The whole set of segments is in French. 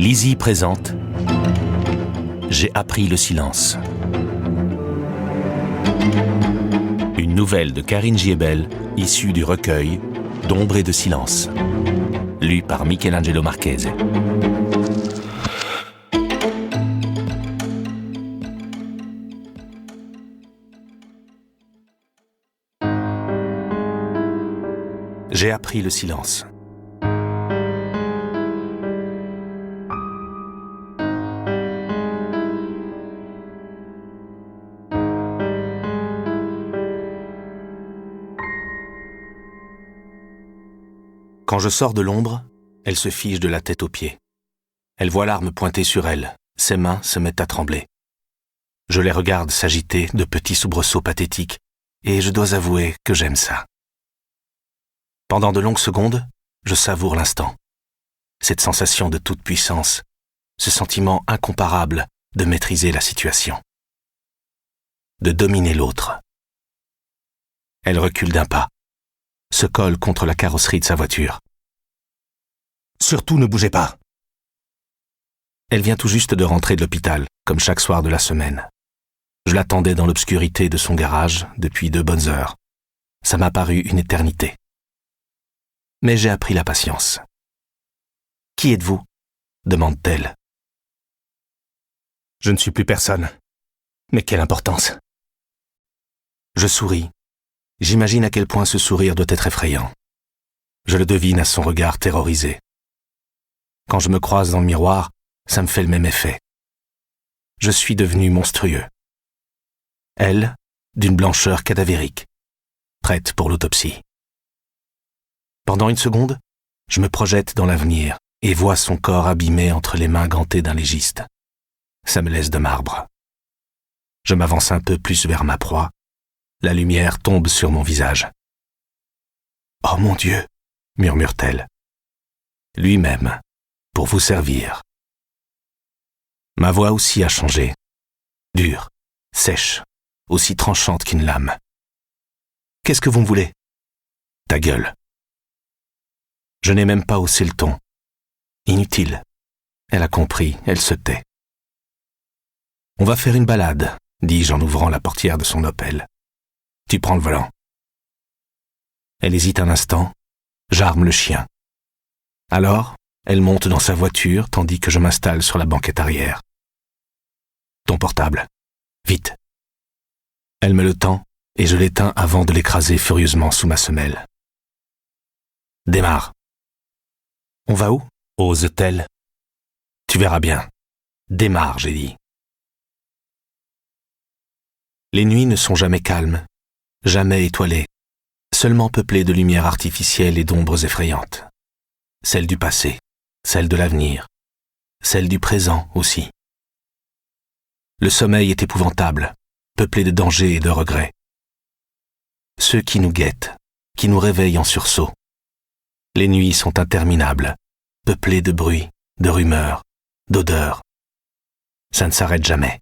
Lizzie présente J'ai appris le silence. Une nouvelle de Karine Giebel, issue du recueil D'ombre et de silence, lu par Michelangelo Marchese. J'ai appris le silence. Quand je sors de l'ombre, elle se fige de la tête aux pieds. Elle voit l'arme pointée sur elle, ses mains se mettent à trembler. Je les regarde s'agiter de petits soubresauts pathétiques, et je dois avouer que j'aime ça. Pendant de longues secondes, je savoure l'instant. Cette sensation de toute puissance, ce sentiment incomparable de maîtriser la situation. De dominer l'autre. Elle recule d'un pas, se colle contre la carrosserie de sa voiture. « Surtout ne bougez pas !» Elle vient tout juste de rentrer de l'hôpital, comme chaque soir de la semaine. Je l'attendais dans l'obscurité de son garage depuis 2 bonnes heures. Ça m'a paru une éternité. Mais j'ai appris la patience. « Qui êtes-vous » demande-t-elle. « Je ne suis plus personne. Mais quelle importance !» Je souris. J'imagine à quel point ce sourire doit être effrayant. Je le devine à son regard terrorisé. Quand je me croise dans le miroir, ça me fait le même effet. Je suis devenu monstrueux. Elle, d'une blancheur cadavérique, prête pour l'autopsie. Pendant une seconde, je me projette dans l'avenir et vois son corps abîmé entre les mains gantées d'un légiste. Ça me laisse de marbre. Je m'avance un peu plus vers ma proie. La lumière tombe sur mon visage. « Oh mon Dieu !» murmure-t-elle. « Lui-même, pour vous servir. » Ma voix aussi a changé. Dure, sèche, aussi tranchante qu'une lame. « Qu'est-ce que vous me voulez ?»« Ta gueule. » Je n'ai même pas haussé le ton. Inutile. Elle a compris, elle se tait. « On va faire une balade, » dis-je en ouvrant la portière de son Opel. « Tu prends le volant. » Elle hésite un instant, j'arme le chien. Alors, elle monte dans sa voiture tandis que je m'installe sur la banquette arrière. « Ton portable. Vite. » Elle me le tend et je l'éteins avant de l'écraser furieusement sous ma semelle. « Démarre. »« On va où ?» ose-t-elle. « Tu verras bien. Démarre, j'ai dit. » Les nuits ne sont jamais calmes. Jamais étoilée, seulement peuplée de lumière artificielle et d'ombres effrayantes. Celle du passé, celle de l'avenir, celle du présent aussi. Le sommeil est épouvantable, peuplé de dangers et de regrets. Ceux qui nous guettent, qui nous réveillent en sursaut. Les nuits sont interminables, peuplées de bruits, de rumeurs, d'odeurs. Ça ne s'arrête jamais.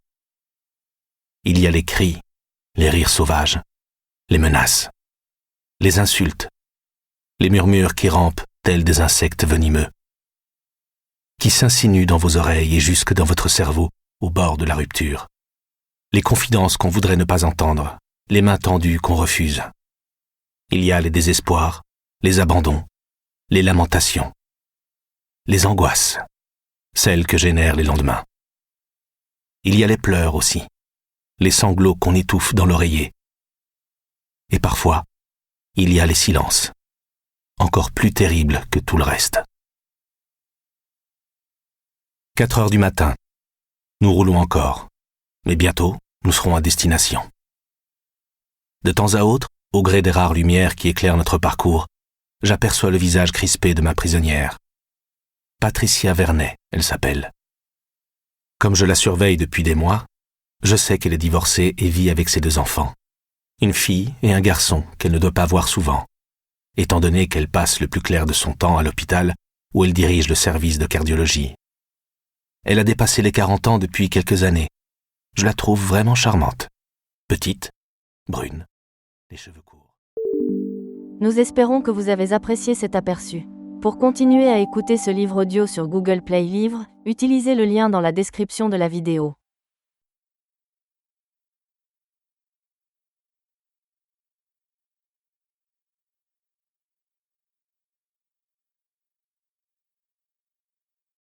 Il y a les cris, les rires sauvages, les menaces, les insultes, les murmures qui rampent tels des insectes venimeux, qui s'insinuent dans vos oreilles et jusque dans votre cerveau au bord de la rupture, les confidences qu'on voudrait ne pas entendre, les mains tendues qu'on refuse. Il y a les désespoirs, les abandons, les lamentations, les angoisses, celles que génèrent les lendemains. Il y a les pleurs aussi, les sanglots qu'on étouffe dans l'oreiller. Et parfois, il y a les silences, encore plus terribles que tout le reste. 4 heures du matin. Nous roulons encore, mais bientôt, nous serons à destination. De temps à autre, au gré des rares lumières qui éclairent notre parcours, j'aperçois le visage crispé de ma prisonnière. Patricia Vernet, elle s'appelle. Comme je la surveille depuis des mois, je sais qu'elle est divorcée et vit avec ses 2 enfants. Une fille et un garçon qu'elle ne doit pas voir souvent, étant donné qu'elle passe le plus clair de son temps à l'hôpital où elle dirige le service de cardiologie. Elle a dépassé les 40 ans depuis quelques années. Je la trouve vraiment charmante. Petite, brune, les cheveux courts. Nous espérons que vous avez apprécié cet aperçu. Pour continuer à écouter ce livre audio sur Google Play Livres, utilisez le lien dans la description de la vidéo.